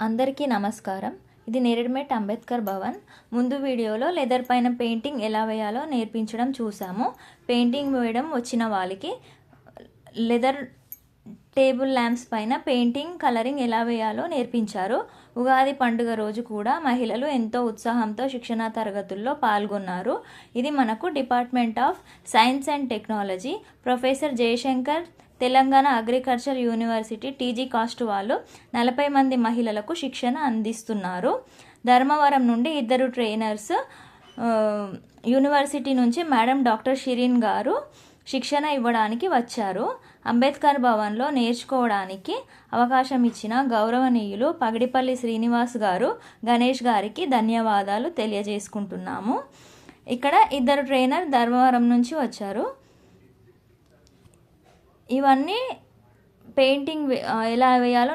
అందరికీ నమస్కారం. ఇది నేరెడ్మెట్ అంబేద్కర్ భవన్. ముందు వీడియోలో లెదర్ పైన పెయింటింగ్ ఎలా వేయాలో నేర్పించడం చూసాము. పెయింటింగ్ వేయడం వచ్చిన వాళ్ళకి లెదర్ టేబుల్ ల్యాంప్స్ పైన పెయింటింగ్ కలరింగ్ ఎలా వేయాలో నేర్పించారు. ఉగాది పండుగ రోజు కూడా మహిళలు ఎంతో ఉత్సాహంతో శిక్షణా తరగతుల్లో పాల్గొన్నారు. ఇది మనకు department of science and technology professor Jayashankar Telangana agriculture university TG cost వాళ్ళు 40 మంది మహిళలకు శిక్షణ అందిస్తున్నారు. ధర్మవరం నుండి 2 ట్రైనర్స్, యూనివర్సిటీ నుంచి మేడం డాక్టర్ షిరీన్ గారు శిక్షణ ఇవ్వడానికి వచ్చారు. అంబేద్కర్ భవన్లో నేర్చుకోవడానికి అవకాశం ఇచ్చిన గౌరవనీయులు పగిడిపల్లి శ్రీనివాస్ గారు, గణేష్ గారికి ధన్యవాదాలు తెలియజేసుకుంటున్నాము. ఇక్కడ 2 ట్రైనర్ ధర్మవరం నుంచి వచ్చారు. ఇవన్నీ పెయింటింగ్ ఎలా వేయాలో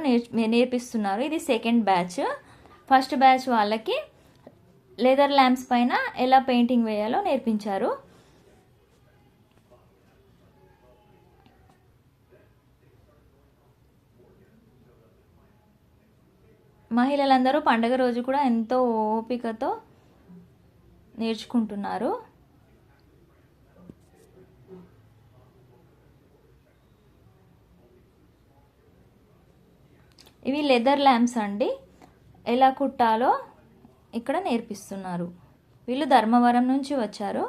నేర్పిస్తున్నారు. ఇది సెకండ్ బ్యాచ్. ఫస్ట్ బ్యాచ్ వాళ్ళకి లెదర్ ల్యాంప్స్ పైన ఎలా పెయింటింగ్ వేయాలో నేర్పించారు. మహిళలందరూ పండగ రోజు కూడా ఎంతో ఓపికతో నేర్చుకుంటున్నారు. ఇవి లెదర్ ల్యాంప్స్ అండి. ఎలా కుట్టాలో ఇక్కడ నేర్పిస్తున్నారు. వీళ్ళు ధర్మవరం నుంచి వచ్చారు.